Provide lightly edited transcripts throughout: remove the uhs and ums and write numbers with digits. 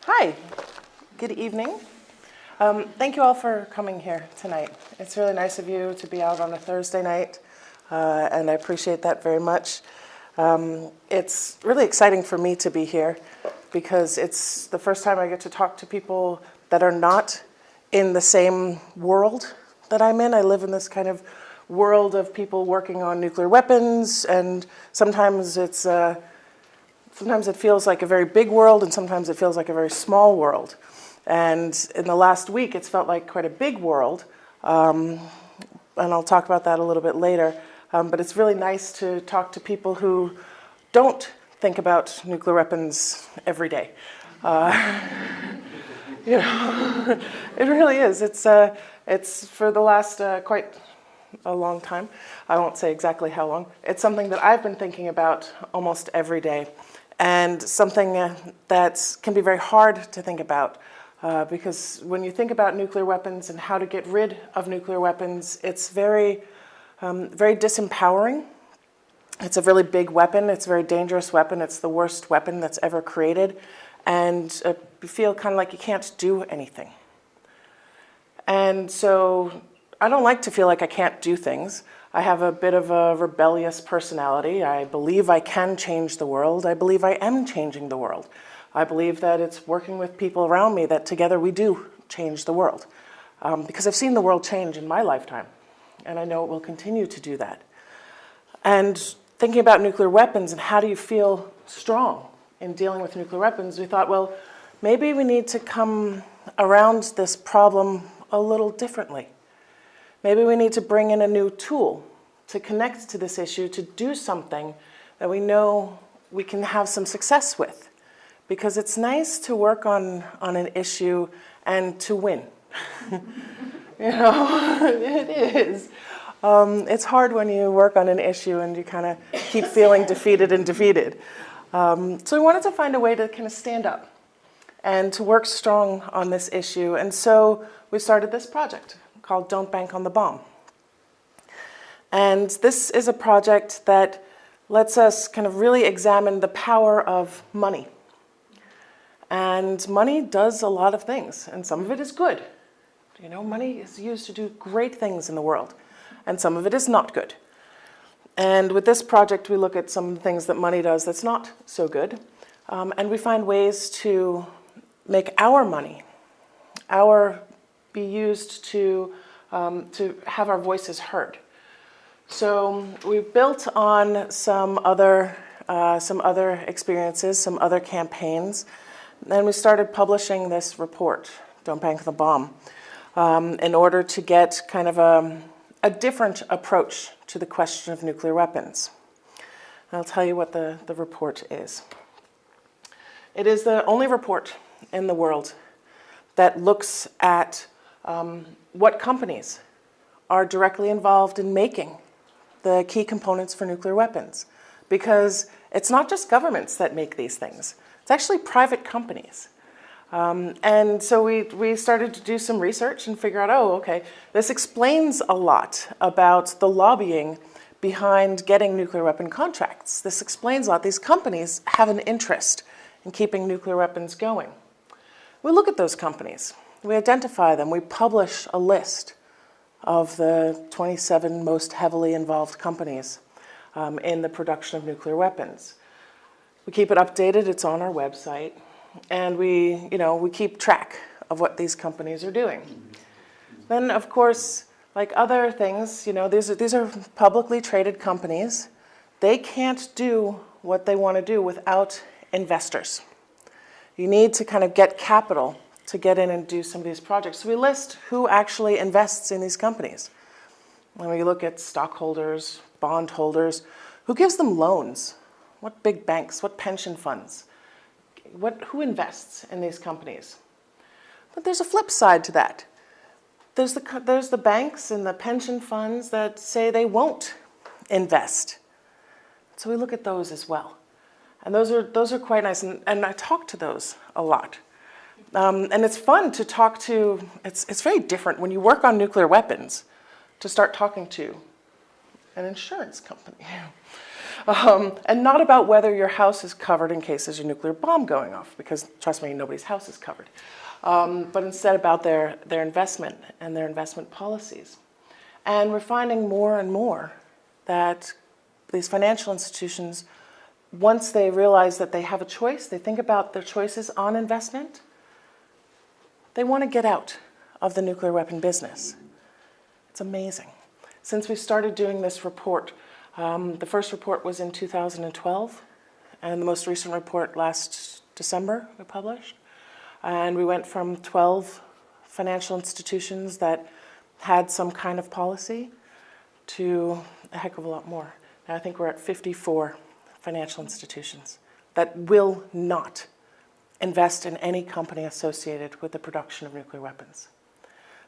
Hi, good evening. Thank you all for coming here tonight. It's really nice of you to be out on a Thursday night, and I appreciate that very much. It's really exciting for me to be here because it's the first time I get to talk to people that are not in the same world that I'm in. I live in this kind of world of people working on nuclear weapons, and sometimes it feels like a very big world, and sometimes it feels like a very small world. And in the last week, it's felt like quite a big world, and I'll talk about that a little bit later. But it's really nice to talk to people who don't think about nuclear weapons every day. It really is. It's for the last quite a long time. I won't say exactly how long. It's something that I've been thinking about almost every day, and something that can be very hard to think about. Because when you think about nuclear weapons and how to get rid of nuclear weapons, it's very disempowering. It's a really big weapon. It's a very dangerous weapon. It's the worst weapon that's ever created. And you feel kind of like you can't do anything. And so I don't like to feel like I can't do things. I have a bit of a rebellious personality. I believe I can change the world. I believe I am changing the world. I believe that it's working with people around me that together we do change the world. Because I've seen the world change in my lifetime, and I know it will continue to do that. And thinking about nuclear weapons and how do you feel strong in dealing with nuclear weapons, we thought, well, maybe we need to come around this problem a little differently. Maybe we need to bring in a new tool to connect to this issue, to do something that we know we can have some success with. Because it's nice to work on an issue and to win. It is. It's hard when you work on an issue and you kind of keep feeling defeated and defeated. So we wanted to find a way to kind of stand up and to work strong on this issue. And so we started this project called Don't Bank on the Bomb. And this is a project that lets us kind of really examine the power of money. And money does a lot of things, and some of it is good. Money is used to do great things in the world, and some of it is not good. And with this project, we look at some of the things that money does that's not so good, and we find ways to make our money, be used to have our voices heard. So we built on some other experiences, some other campaigns. And we started publishing this report, Don't Bank the Bomb, in order to get kind of a different approach to the question of nuclear weapons. And I'll tell you what the report is. It is the only report in the world that looks at what companies are directly involved in making the key components for nuclear weapons. Because it's not just governments that make these things. It's actually private companies. And so we started to do some research and figure out, okay, this explains a lot about the lobbying behind getting nuclear weapon contracts. This explains a lot. These companies have an interest in keeping nuclear weapons going. We look at those companies. We identify them. We publish a list of the 27 most heavily involved companies in the production of nuclear weapons. We keep it updated, it's on our website, and we keep track of what these companies are doing. Then, of course, like other things, these are publicly traded companies. They can't do what they want to do without investors. You need to kind of get capital to get in and do some of these projects. So we list who actually invests in these companies. When we look at stockholders, bondholders, who gives them loans? What big banks, what pension funds, who invests in these companies? But there's a flip side to that. There's the banks and the pension funds that say they won't invest. So we look at those as well. And those are quite nice, and I talk to those a lot. And it's fun to talk to, it's very different when you work on nuclear weapons to start talking to an insurance company. And not about whether your house is covered in case there's a nuclear bomb going off, because trust me, nobody's house is covered. But instead about their investment and their investment policies. And we're finding more and more that these financial institutions, once they realize that they have a choice, they think about their choices on investment, they want to get out of the nuclear weapon business. It's amazing. Since we started doing this report, the first report was in 2012, and the most recent report last December we published. And we went from 12 financial institutions that had some kind of policy to a heck of a lot more. Now I think we're at 54 financial institutions that will not invest in any company associated with the production of nuclear weapons.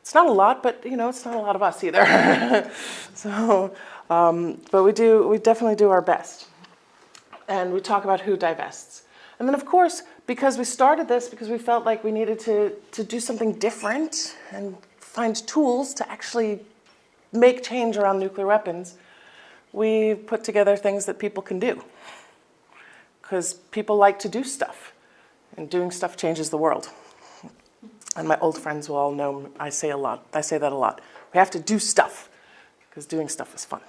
It's not a lot, but it's not a lot of us either. So, but we definitely do our best. And we talk about who divests. And then of course, because we started this, because we felt like we needed to do something different and find tools to actually make change around nuclear weapons, we put together things that people can do. Because people like to do stuff. And doing stuff changes the world. And my old friends will all know I say that a lot. We have to do stuff, because doing stuff is fun.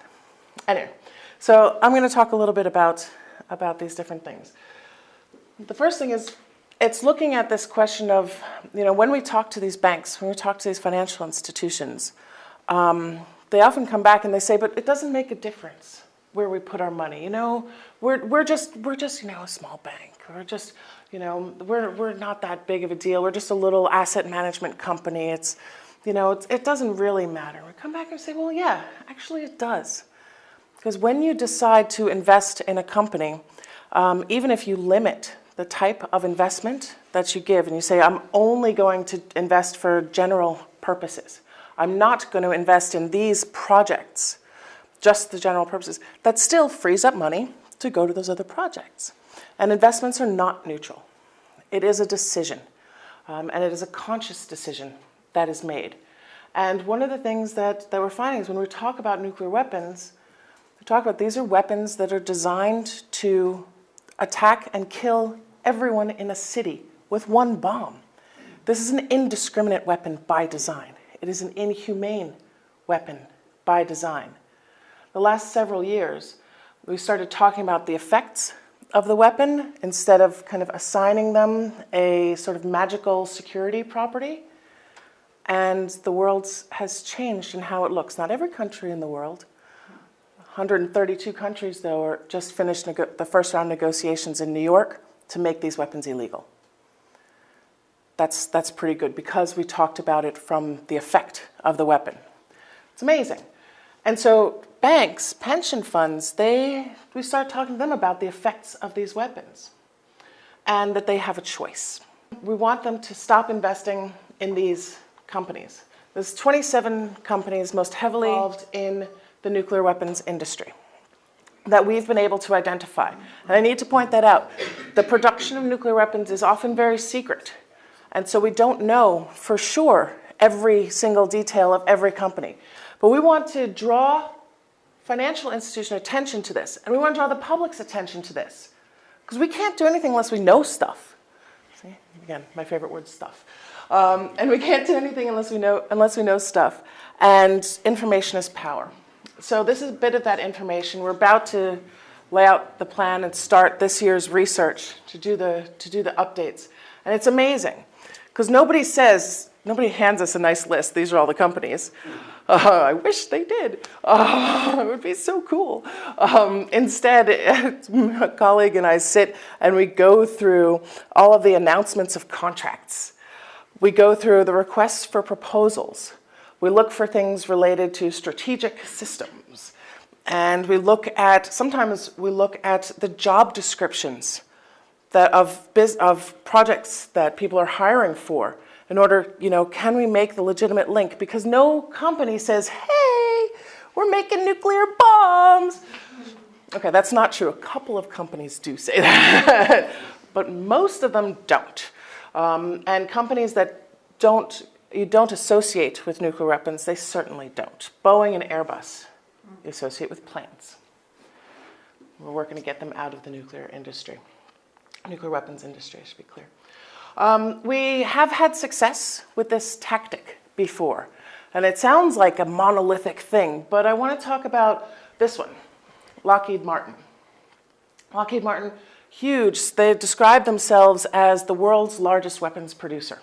Anyway, so I'm going to talk a little bit about these different things. The first thing is, it's looking at this question of, when we talk to these banks, when we talk to these financial institutions, they often come back and they say, but it doesn't make a difference where we put our money. We're just a small bank. We're just, we're not that big of a deal. We're just a little asset management company. It doesn't really matter. We come back and say, well, yeah, actually it does. Because when you decide to invest in a company, even if you limit the type of investment that you give, and you say, I'm only going to invest for general purposes. I'm not going to invest in these projects, just the general purposes. That still frees up money to go to those other projects. And investments are not neutral. It is a decision, and it is a conscious decision that is made. And one of the things that we're finding is when we talk about nuclear weapons, we talk about these are weapons that are designed to attack and kill everyone in a city with one bomb. This is an indiscriminate weapon by design. It is an inhumane weapon by design. The last several years, we started talking about the effects of the weapon instead of kind of assigning them a sort of magical security property. And the world has changed in how it looks. Not every country in the world. 132 countries, though, are just finished the first round of negotiations in New York to make these weapons illegal. That's pretty good, because we talked about it from the effect of the weapon. It's amazing. And so banks, pension funds, we start talking to them about the effects of these weapons and that they have a choice. We want them to stop investing in these companies. There's 27 companies most heavily involved in the nuclear weapons industry that we've been able to identify. And I need to point that out. The production of nuclear weapons is often very secret. And so we don't know for sure every single detail of every company. But we want to draw financial institution attention to this. And we want to draw the public's attention to this. Because we can't do anything unless we know stuff. See? Again, my favorite word, stuff. And we can't do anything unless we know stuff. And information is power. So this is a bit of that information. We're about to lay out the plan and start this year's research to do the updates. And it's amazing. Because nobody hands us a nice list. These are all the companies. I wish they did. It would be so cool. Instead, a colleague and I sit and we go through all of the announcements of contracts. We go through the requests for proposals. We look for things related to strategic systems. And sometimes we look at the job descriptions of projects that people are hiring for in order, can we make the legitimate link? Because no company says, hey, we're making nuclear bombs. Okay, that's not true. A couple of companies do say that, but most of them don't. And companies that you don't associate with nuclear weapons, they certainly don't. Boeing and Airbus, you associate with planes. We're working to get them out of the nuclear industry, nuclear weapons industry, I should be clear. We have had success with this tactic before, and it sounds like a monolithic thing, but I want to talk about this one, Lockheed Martin. Lockheed Martin, huge. They describe themselves as the world's largest weapons producer.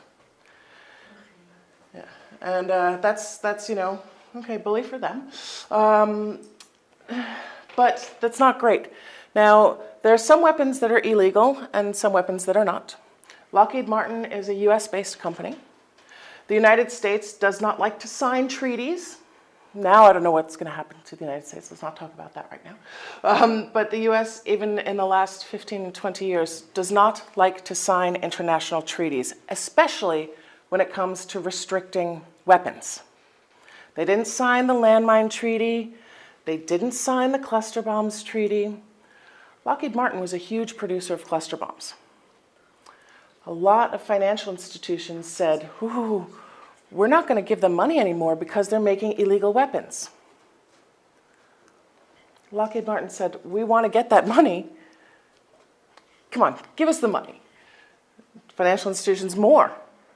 Yeah. And that's you know, okay, bully for them. But that's not great. Now, there are some weapons that are illegal and some weapons that are not. Lockheed Martin is a US-based company. The United States does not like to sign treaties. Now I don't know what's going to happen to the United States. Let's not talk about that right now. But the US, even in the last 15, 20 years, does not like to sign international treaties, especially when it comes to restricting weapons. They didn't sign the landmine treaty. They didn't sign the cluster bombs treaty. Lockheed Martin was a huge producer of cluster bombs. A lot of financial institutions said, ooh, we're not going to give them money anymore because they're making illegal weapons. Lockheed Martin said, we want to get that money. Come on, give us the money. Financial institutions, more.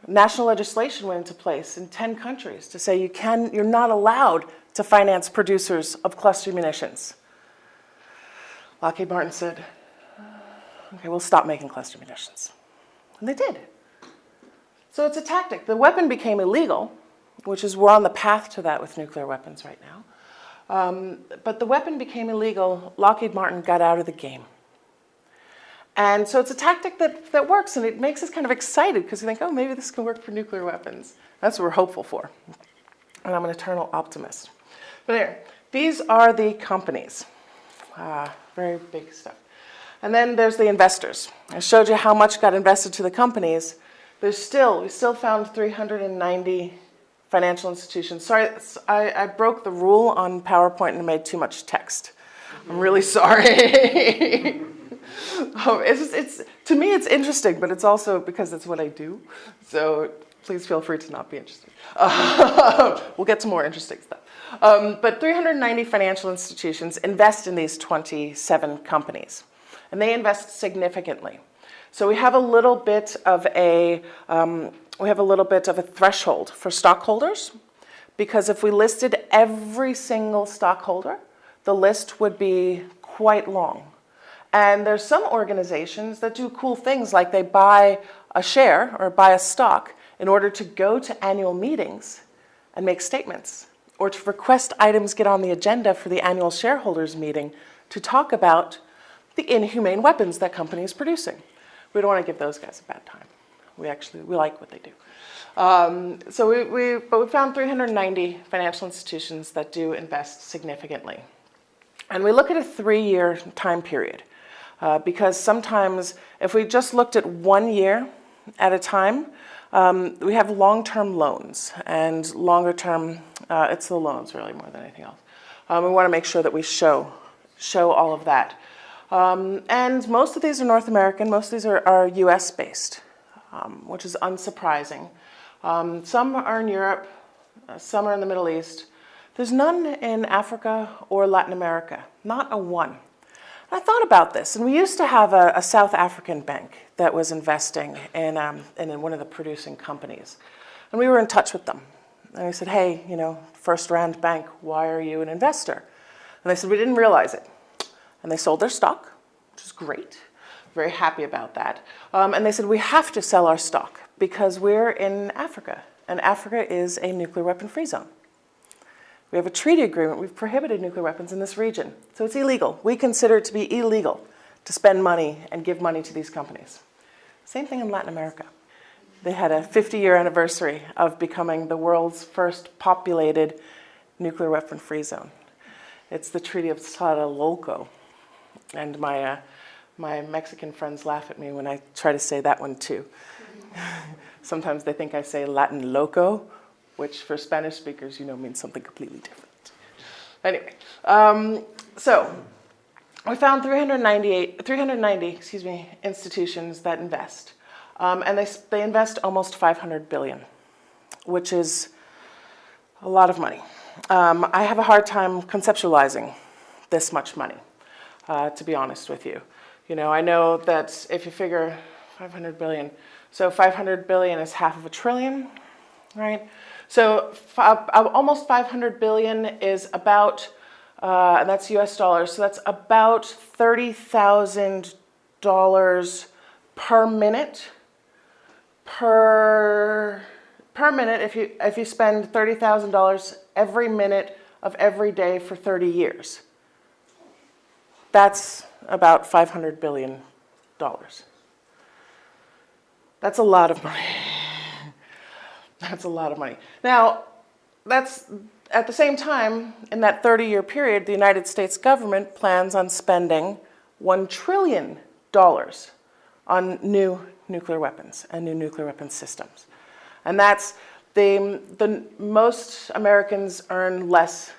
National legislation went into place in 10 countries to say you're not allowed to finance producers of cluster munitions. Lockheed Martin said, okay, we'll stop making cluster munitions. And they did. So it's a tactic. The weapon became illegal, which is we're on the path to that with nuclear weapons right now. But the weapon became illegal. Lockheed Martin got out of the game. And so it's a tactic that works, and it makes us kind of excited because we think, oh, maybe this can work for nuclear weapons. That's what we're hopeful for. And I'm an eternal optimist. But there, these are the companies. Very big stuff. And then there's the investors. I showed you how much got invested to the companies. We still found 390 financial institutions. Sorry, I broke the rule on PowerPoint and made too much text. I'm really sorry. To me, it's interesting, but it's also because it's what I do. So please feel free to not be interested. We'll get to more interesting stuff. But 390 financial institutions invest in these 27 companies. And they invest significantly. So we have a little bit of a threshold for stockholders, because if we listed every single stockholder, the list would be quite long. And there's some organizations that do cool things, like they buy a share or buy a stock in order to go to annual meetings and make statements, or to request items get on the agenda for the annual shareholders meeting to talk about the inhumane weapons that company is producing. We don't want to give those guys a bad time. We like what they do. But we found 390 financial institutions that do invest significantly. And we look at a 3-year time period, because sometimes if we just looked at 1 year at a time, we have long-term loans, and longer term, it's the loans really more than anything else. We want to make sure that we show all of that. And most of these are North American, most of these are US-based, which is unsurprising. Some are in Europe, some are in the Middle East. There's none in Africa or Latin America, not a one. I thought about this, and we used to have a South African bank that was investing in one of the producing companies. And we were in touch with them. And we said, hey, First Rand Bank, why are you an investor? And they said, we didn't realize it. And they sold their stock, which is great. Very happy about that. And they said, we have to sell our stock because we're in Africa, and Africa is a nuclear weapon-free zone. We have a treaty agreement. We've prohibited nuclear weapons in this region. So it's illegal. We consider it to be illegal to spend money and give money to these companies. Same thing in Latin America. They had a 50-year anniversary of becoming the world's first populated nuclear weapon-free zone. It's the Treaty of Tlatelolco. And my Mexican friends laugh at me when I try to say that one too. Sometimes they think I say Latin loco, which for Spanish speakers, means something completely different. Anyway, so we found 390 institutions that invest. And they invest almost $500 billion, which is a lot of money. I have a hard time conceptualizing this much money. to be honest with you. You know, I know that if you figure 500 billion, so 500 billion is half of a trillion, right? So almost 500 billion is about, and that's US dollars, so that's about $30,000 per minute. Per minute, if you spend $30,000 every minute of every day for 30 years. That's about $500 billion. That's a lot of money. That's a lot of money. Now, that's at the same time, in that 30-year period, the United States government plans on spending $1 trillion on new nuclear weapons and new nuclear weapons systems. And that's the most Americans earn less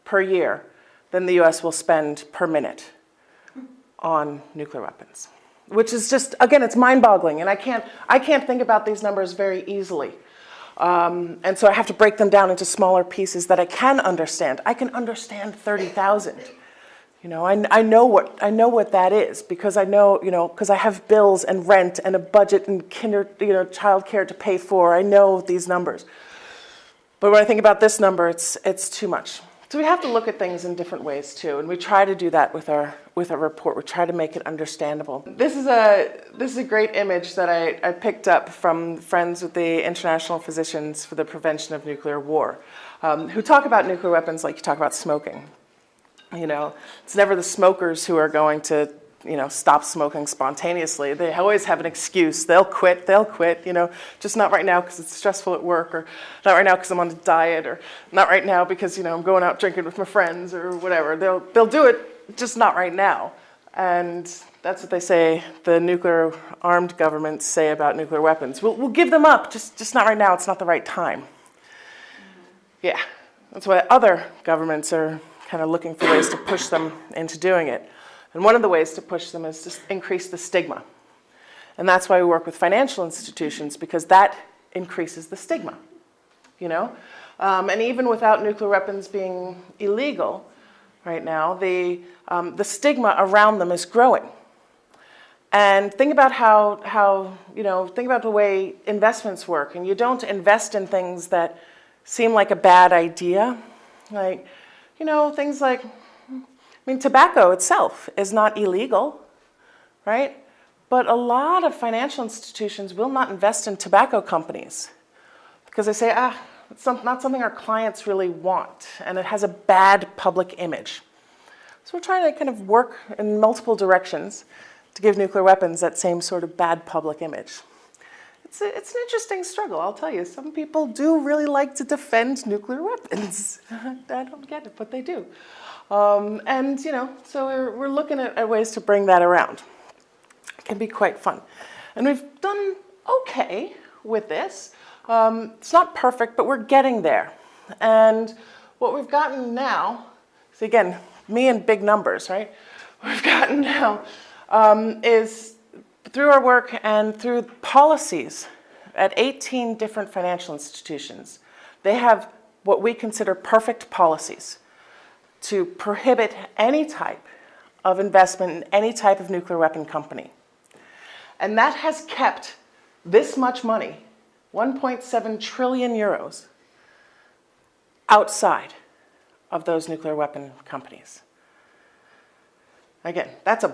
per year than the US will spend per minute on nuclear weapons, which is just, again, it's mind-boggling. And I can't think about these numbers very easily. And so I have to break them down into smaller pieces that I can understand. I can understand 30,000. You know, I know what that is because I know, you know, because I have bills and rent and a budget and child care to pay for. I know these numbers. But when I think about this number, it's too much. So we have to look at things in different ways too, and we try to do that with our report. We try to make it understandable. This is a great image that I picked up from friends with the International Physicians for the Prevention of Nuclear War, who talk about nuclear weapons like you talk about smoking. You know, it's never the smokers who are going to, you know, stop smoking spontaneously. They always have an excuse. They'll quit, you know, just not right now because it's stressful at work, or not right now because I'm on a diet, or not right now because, you know, I'm going out drinking with my friends or whatever. They'll do it, just not right now. And that's what they say, the nuclear armed governments say about nuclear weapons. We'll give them up, just not right now. It's not the right time. Yeah, that's why other governments are kind of looking for ways to push them into doing it. And one of the ways to push them is to increase the stigma. And that's why we work with financial institutions, because that increases the stigma, you know? And even without nuclear weapons being illegal right now, the stigma around them is growing. And think about how think about the way investments work. And you don't invest in things that seem like a bad idea. Like, you know, things like, tobacco itself is not illegal, right? But a lot of financial institutions will not invest in tobacco companies because they say, it's not something our clients really want, and it has a bad public image. So we're trying to kind of work in multiple directions to give nuclear weapons that same sort of bad public image. It's an interesting struggle, I'll tell you. Some people do really like to defend nuclear weapons. I don't get it, but they do. And, you know, so we're looking at ways to bring that around. It can be quite fun. And we've done okay with this. It's not perfect, but we're getting there. And what we've gotten now, so again, me and big numbers, right? What we've gotten now is through our work and through policies at 18 different financial institutions. They have what we consider perfect policies to prohibit any type of investment in any type of nuclear weapon company. And that has kept this much money, 1.7 trillion euros, outside of those nuclear weapon companies. Again, that's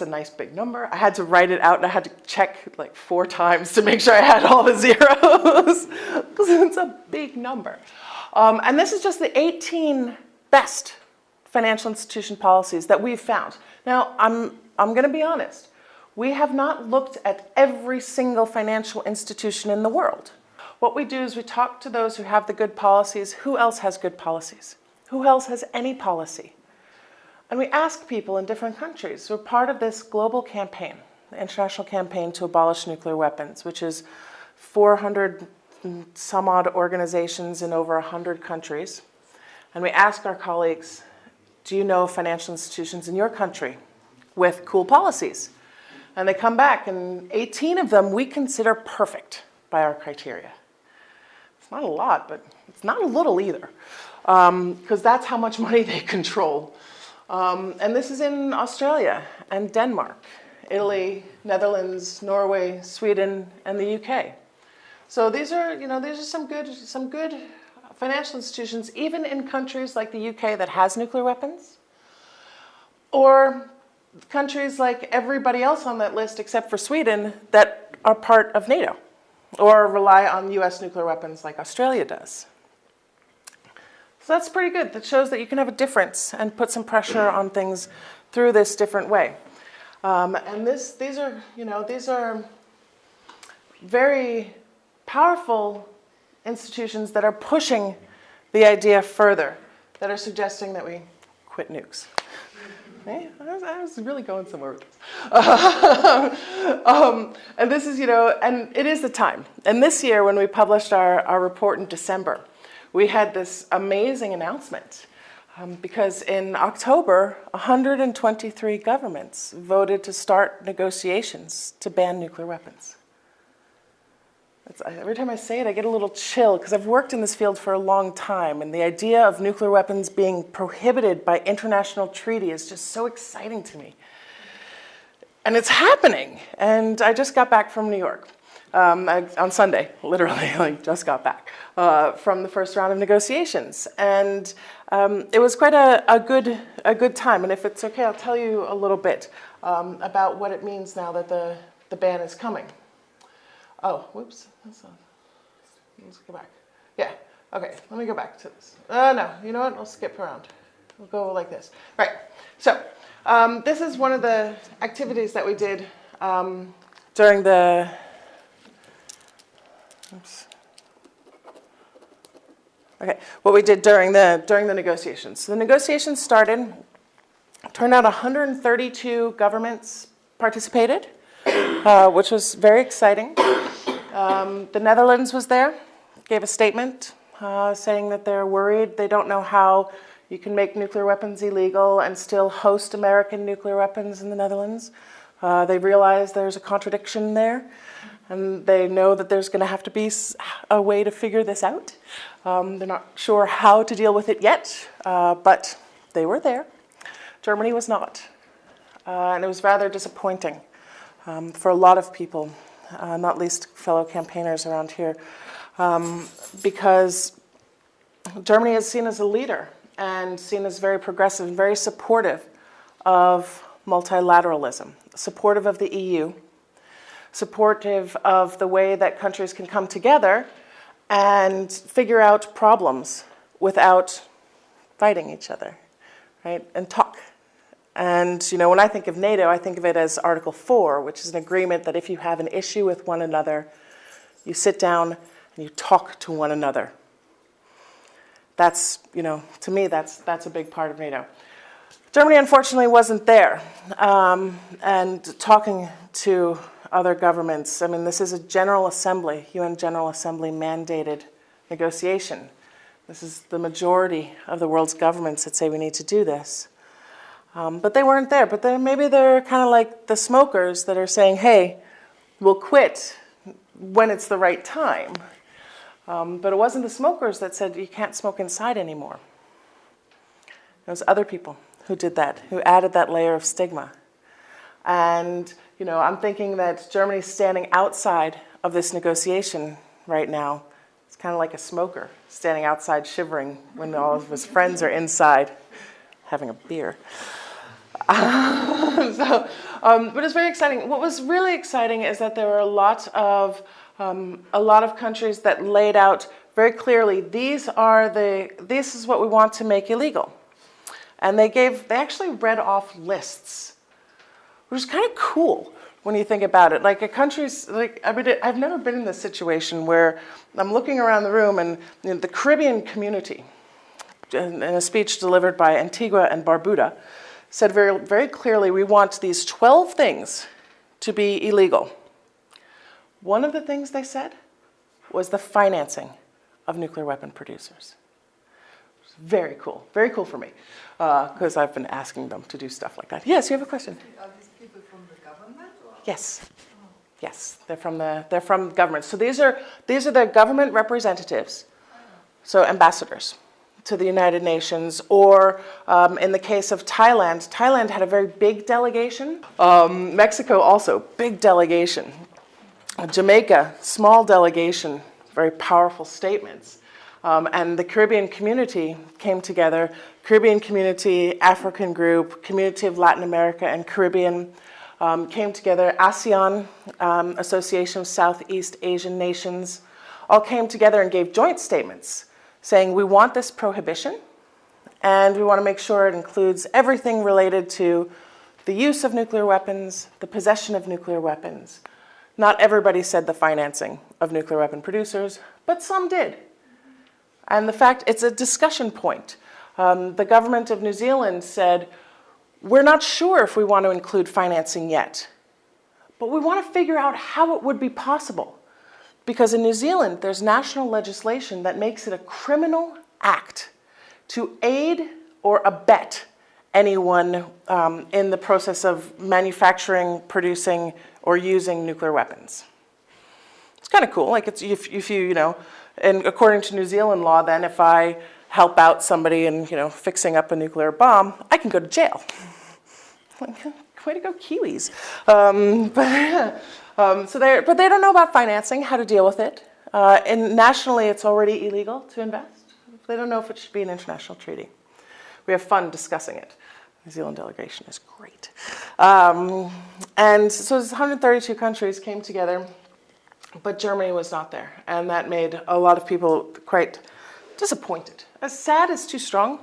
a nice big number. I had to write it out and I had to check like 4 times to make sure I had all the zeros because it's a big number. And this is just the 18 best financial institution policies that we've found. Now, I'm going to be honest. We have not looked at every single financial institution in the world. What we do is we talk to those who have the good policies. Who else has good policies? Who else has any policy? And we ask people in different countries. We're part of this global campaign, the international campaign to abolish nuclear weapons, which is 400 some odd organizations in over 100 countries. And we ask our colleagues, do you know financial institutions in your country with cool policies? And they come back, and 18 of them we consider perfect by our criteria. It's not a lot, but it's not a little either, because that's how much money they control. And this is in Australia and Denmark, Italy, Netherlands, Norway, Sweden, and the UK. So these are some good financial institutions, even in countries like the UK that has nuclear weapons, or countries like everybody else on that list except for Sweden that are part of NATO, or rely on US nuclear weapons like Australia does. So that's pretty good. That shows that you can have a difference and put some pressure on things through this different way. And these are very powerful institutions that are pushing the idea further, that are suggesting that we quit nukes. Hey, I was really going somewhere with this. And this is, and it is the time. And this year, when we published our report in December, we had this amazing announcement. Because in October, 123 governments voted to start negotiations to ban nuclear weapons. Every time I say it, I get a little chill, because I've worked in this field for a long time, and the idea of nuclear weapons being prohibited by international treaty is just so exciting to me. And it's happening. And I just got back from New York on Sunday, literally, just got back from the first round of negotiations. And it was quite a good time. And if it's okay, I'll tell you a little bit about what it means now that the ban is coming. Oh, whoops. Let's go back. Yeah, okay, let me go back to this. No, you know what? I'll skip around. We'll go like this. Right, so this is one of the activities that we did during the, what we did during the negotiations. So the negotiations started, turned out 132 governments participated, which was very exciting. The Netherlands was there, gave a statement saying that they're worried. They don't know how you can make nuclear weapons illegal and still host American nuclear weapons in the Netherlands. They realize there's a contradiction there, and they know that there's going to have to be a way to figure this out. They're not sure how to deal with it yet, but they were there. Germany was not, and it was rather disappointing for a lot of people, not least fellow campaigners around here, because Germany is seen as a leader and seen as very progressive and very supportive of multilateralism, supportive of the EU, supportive of the way that countries can come together and figure out problems without fighting each other, right, and talk. And, when I think of NATO, I think of it as Article 4, which is an agreement that if you have an issue with one another, you sit down and you talk to one another. That's, to me, that's a big part of NATO. Germany, unfortunately, wasn't there. And talking to other governments, this is a General Assembly, UN General Assembly mandated negotiation. This is the majority of the world's governments that say we need to do this. But they weren't there. But maybe they're kind of like the smokers that are saying, hey, we'll quit when it's the right time. But it wasn't the smokers that said you can't smoke inside anymore. It was other people who did that, who added that layer of stigma. And, I'm thinking that Germany's standing outside of this negotiation right now. It's kind of like a smoker standing outside shivering when all of his friends are inside having a beer. But it's very exciting. What was really exciting is that there were a lot of countries that laid out very clearly, this is what we want to make illegal. And they actually read off lists, which is kind of cool when you think about it. Like I've never been in this situation where I'm looking around the room and the Caribbean community, in a speech delivered by Antigua and Barbuda, said very, very clearly, we want these 12 things to be illegal. One of the things they said was the financing of nuclear weapon producers. Very cool for me, because I've been asking them to do stuff like that. Yes, you have a question? Are these people from the government? Or? Yes. Oh. Yes, they're from government. So these are the government representatives, so ambassadors to the United Nations, or in the case of Thailand, Thailand had a very big delegation. Mexico also, big delegation. Jamaica, small delegation, very powerful statements. And the Caribbean community came together, Caribbean community, African group, community of Latin America and Caribbean came together, ASEAN, Association of Southeast Asian Nations, all came together and gave joint statements saying we want this prohibition and we want to make sure it includes everything related to the use of nuclear weapons, the possession of nuclear weapons. Not everybody said the financing of nuclear weapon producers, but some did. And the fact, it's a discussion point. The government of New Zealand said, we're not sure if we want to include financing yet, but we want to figure out how it would be possible. Because in New Zealand, there's national legislation that makes it a criminal act to aid or abet anyone in the process of manufacturing, producing, or using nuclear weapons. It's kind of cool. Like it's if you know, and according to New Zealand law, then if I help out somebody in fixing up a nuclear bomb, I can go to jail. Like, way to go, Kiwis! But they don't know about financing, how to deal with it. And nationally, it's already illegal to invest. They don't know if it should be an international treaty. We have fun discussing it. New Zealand delegation is great. And so 132 countries came together, but Germany was not there. And that made a lot of people quite disappointed. Sad is too strong,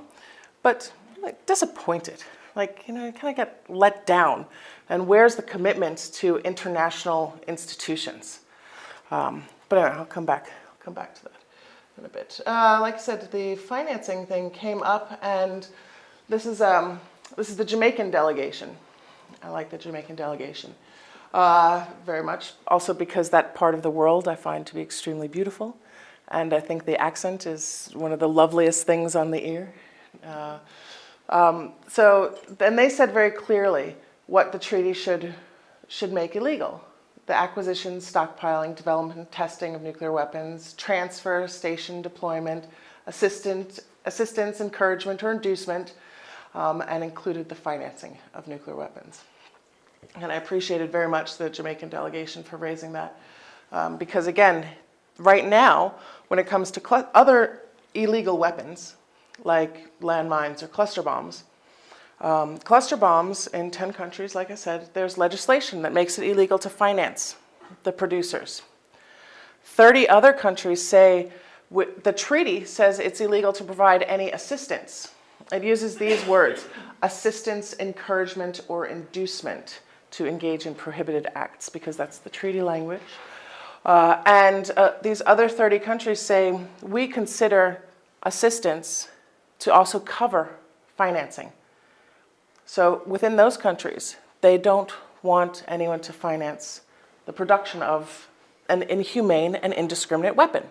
but like disappointed. Like, kind of get let down. And where's the commitment to international institutions? But anyway, I'll come back to that in a bit. Like I said, the financing thing came up, and this is the Jamaican delegation. I like the Jamaican delegation very much. Also because that part of the world I find to be extremely beautiful. And I think the accent is one of the loveliest things on the ear. So then they said very clearly what the treaty should make illegal. The acquisition, stockpiling, development, and testing of nuclear weapons, transfer, station deployment, assistance, encouragement, or inducement, and included the financing of nuclear weapons. And I appreciated very much the Jamaican delegation for raising that. Because again, right now, when it comes to other illegal weapons, like landmines or cluster bombs in 10 countries, like I said, there's legislation that makes it illegal to finance the producers. 30 other countries say, the treaty says it's illegal to provide any assistance. It uses these words, assistance, encouragement, or inducement to engage in prohibited acts, because that's the treaty language. And these other 30 countries say, we consider assistance to also cover financing. So within those countries, they don't want anyone to finance the production of an inhumane and indiscriminate weapon.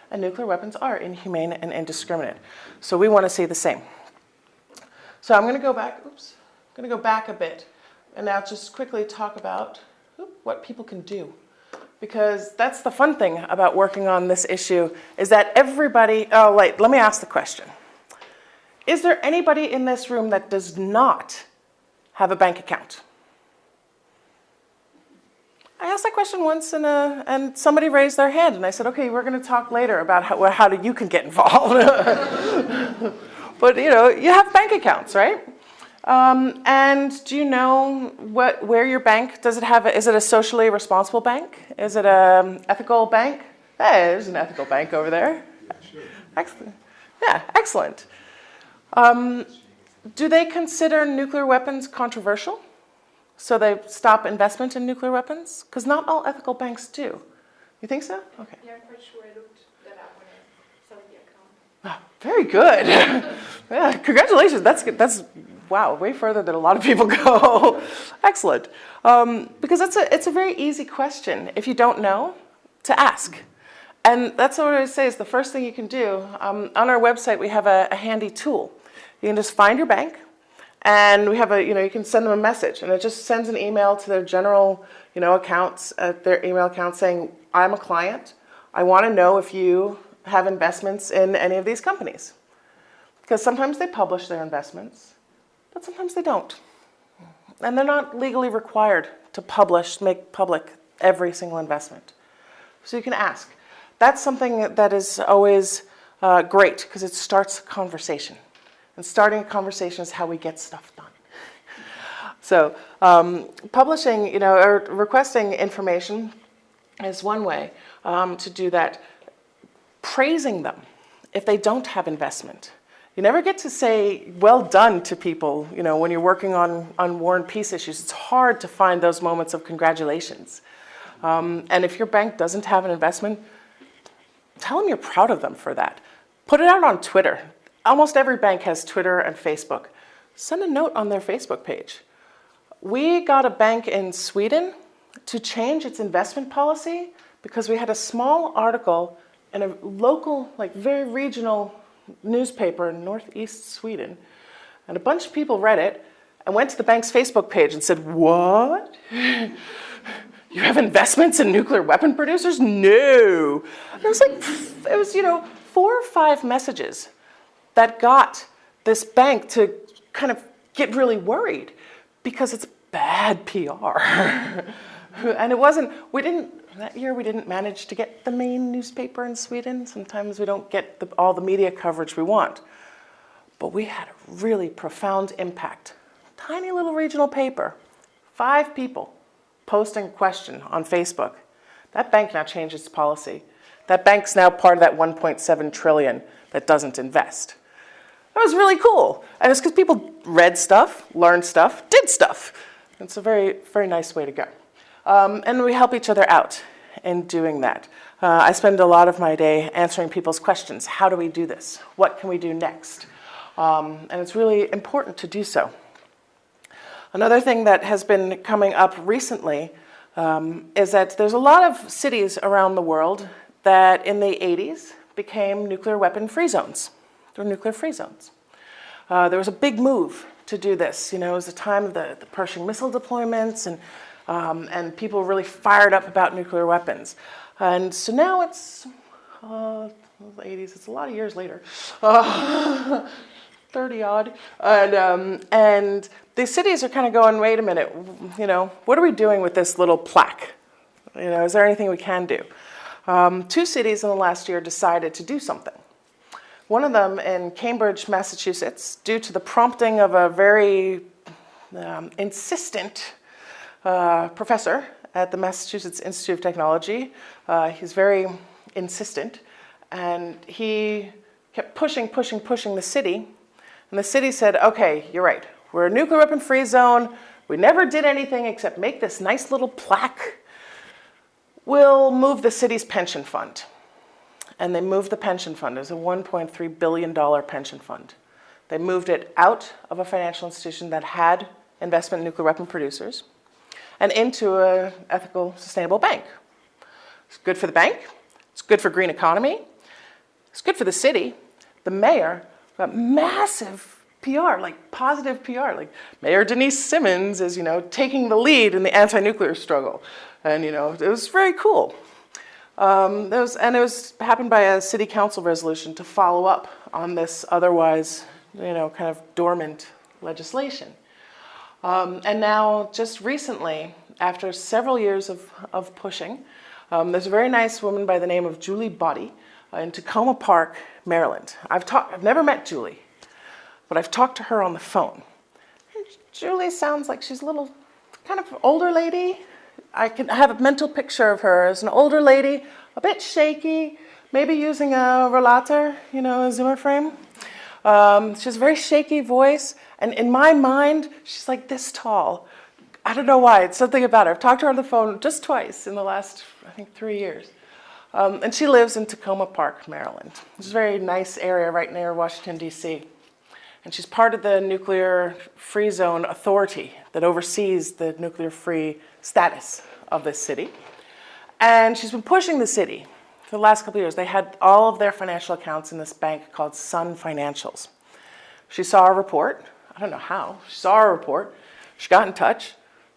And nuclear weapons are inhumane and indiscriminate. So we want to see the same. So I'm going to go back a bit and now just quickly talk about what people can do. Because that's the fun thing about working on this issue, is that everybody, let me ask the question. Is there anybody in this room that does not have a bank account? I asked that question once, and somebody raised their hand, and I said, okay, we're going to talk later about how you can get involved. But, you have bank accounts, right? And do you know where your bank, is it a socially responsible bank? Is it an ethical bank? There's an ethical bank over there. Yeah, sure. Excellent. Yeah, excellent. Do they consider nuclear weapons controversial? So they stop investment in nuclear weapons? Because not all ethical banks do. You think so? Okay. Yeah, I'm quite sure I looked that up when I saw the account. Oh, very good. Yeah, congratulations. That's good. That's wow, way further than a lot of people go. Excellent. Because it's a very easy question, if you don't know, to ask. And that's what I always say is the first thing you can do. On our website, we have a handy tool. You can just find your bank, and we have you can send them a message, and it just sends an email to their general, accounts, their email account saying, I'm a client. I want to know if you have investments in any of these companies. Because sometimes they publish their investments, but sometimes they don't. And they're not legally required to make public every single investment. So you can ask. That's something that is always great, because it starts a conversation. And starting a conversation is how we get stuff done. So publishing, or requesting information is one way to do that. Praising them if they don't have investment. You never get to say, well done to people, when you're working on war and peace issues. It's hard to find those moments of congratulations. And if your bank doesn't have an investment, tell them you're proud of them for that. Put it out on Twitter. Almost every bank has Twitter and Facebook. Send a note on their Facebook page. We got a bank in Sweden to change its investment policy because we had a small article in a local, very regional newspaper in northeast Sweden. And a bunch of people read it and went to the bank's Facebook page and said, "What? You have investments in nuclear weapon producers? No." And it was 4 or 5 messages that got this bank to kind of get really worried because it's bad PR. And that year we didn't manage to get the main newspaper in Sweden. Sometimes we don't get all the media coverage we want. But we had a really profound impact. Tiny little regional paper, 5 people posting a question on Facebook. That bank now changed its policy. That bank's now part of that 1.7 trillion that doesn't invest. That was really cool. And it's because people read stuff, learned stuff, did stuff. It's a very, very nice way to go. And we help each other out in doing that. I spend a lot of my day answering people's questions. How do we do this? What can we do next? And it's really important to do so. Another thing that has been coming up recently is that there's a lot of cities around the world that in the 80s became nuclear weapon free zones. They were nuclear free zones. There was a big move to do this. It was the time of the Pershing missile deployments, and people were really fired up about nuclear weapons. And so now it's the 80s, it's a lot of years later, 30 odd. And these cities are kind of going, wait a minute, what are we doing with this little plaque? Is there anything we can do? 2 cities in the last year decided to do something. One of them in Cambridge, Massachusetts, due to the prompting of a very insistent professor at the Massachusetts Institute of Technology. He's very insistent, and he kept pushing the city, and the city said, okay, you're right, we're a nuclear weapon free zone, we never did anything except make this nice little plaque. We'll move the city's pension fund. And they moved the pension fund. It was a $1.3 billion pension fund. They moved it out of a financial institution that had investment in nuclear weapon producers and into an ethical, sustainable bank. It's good for the bank. It's good for green economy. It's good for the city. The mayor got massive PR, positive PR. Mayor Denise Simmons is, taking the lead in the anti-nuclear struggle. And, it was very cool. It was happened by a city council resolution to follow up on this otherwise, kind of dormant legislation. And now, just recently, after several years of pushing, there's a very nice woman by the name of Julie Body in Tacoma Park, Maryland. I've never met Julie, but I've talked to her on the phone. And Julie sounds like she's a little kind of older lady. I have a mental picture of her as an older lady, a bit shaky, maybe using a rollator, a Zimmer frame. She has a very shaky voice, and in my mind, she's like this tall. I don't know why, it's something about her. I've talked to her on the phone just twice in the last, 3 years. And she lives in Tacoma Park, Maryland. It's a very nice area right near Washington, D.C. And she's part of the Nuclear Free Zone Authority that oversees the nuclear-free status of this city. And she's been pushing the city for the last couple of years. They had all of their financial accounts in this bank called Sun Financials. She saw a report. I don't know how. She saw a report. She got in touch.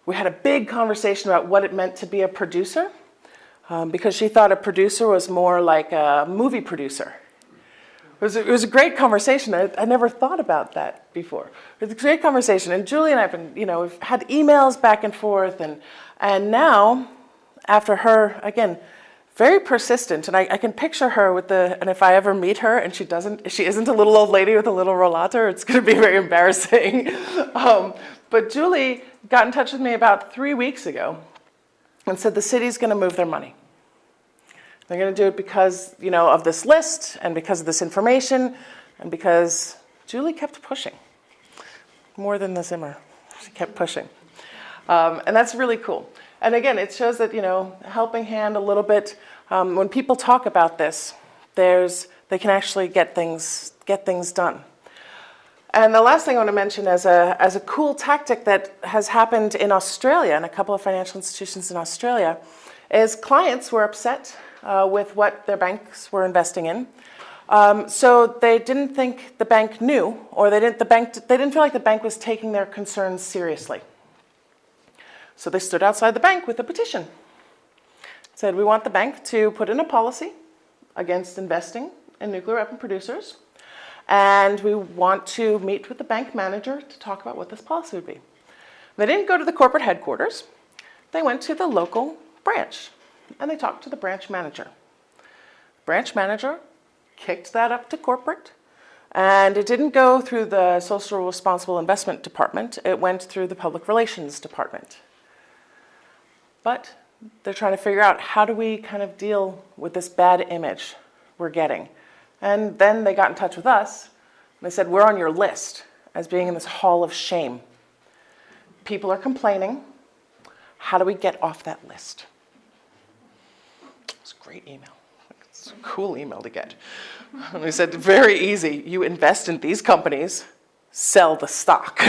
We had a big conversation about what it meant to be a producer, because she thought a producer was more like a movie producer, it was a great conversation. I never thought about that before. It was a great conversation. And Julie and I have been, we've had emails back and forth. And now, after her, again, very persistent, and I can picture her with and if I ever meet her and she isn't a little old lady with a little rollator, it's going to be very embarrassing. But Julie got in touch with me about 3 weeks ago and said the city's going to move their money. They're going to do it because, of this list and because of this information and because Julie kept pushing. More than the Zimmer. She kept pushing. And that's really cool. And again, it shows that, helping hand a little bit. When people talk about this, they can actually get things done. And the last thing I want to mention as a cool tactic that has happened in Australia, and a couple of financial institutions in Australia, is clients were upset with what their banks were investing in. So they didn't think the bank knew, or they didn't feel like the bank was taking their concerns seriously. So they stood outside the bank with a petition. Said, we want the bank to put in a policy against investing in nuclear weapon producers, and we want to meet with the bank manager to talk about what this policy would be. They didn't go to the corporate headquarters. They went to the local branch, and they talked to the branch manager. Branch manager kicked that up to corporate, and it didn't go through the Social Responsible Investment Department. It went through the Public Relations Department. But they're trying to figure out, how do we kind of deal with this bad image we're getting? And then they got in touch with us, and they said, we're on your list as being in this hall of shame. People are complaining. How do we get off that list? It's a great email. It's a cool email to get. And we said, very easy. You invest in these companies, sell the stock.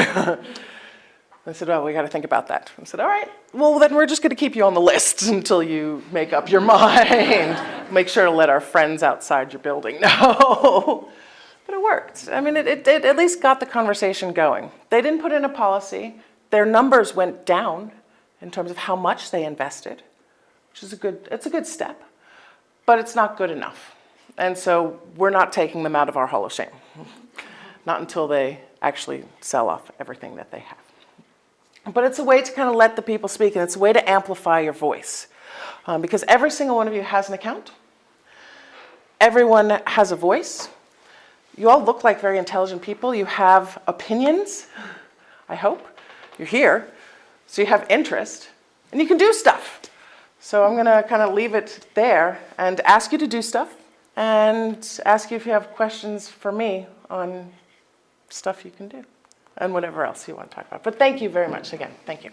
I said, well, we got to think about that. I said, all right, well, then we're just going to keep you on the list until you make up your mind. Make sure to let our friends outside your building know. But it worked. I mean, it at least got the conversation going. They didn't put in a policy. Their numbers went down in terms of how much they invested, which is it's a good step, but it's not good enough. And so we're not taking them out of our hall of shame. Not until they actually sell off everything that they have. But it's a way to kind of let the people speak, and it's a way to amplify your voice. Because every single one of you has an account. Everyone has a voice. You all look like very intelligent people. You have opinions, I hope. You're here, so you have interest, and you can do stuff. So I'm going to kind of leave it there and ask you to do stuff, and ask you if you have questions for me on stuff you can do, and whatever else you want to talk about. But thank you very much again. Thank you.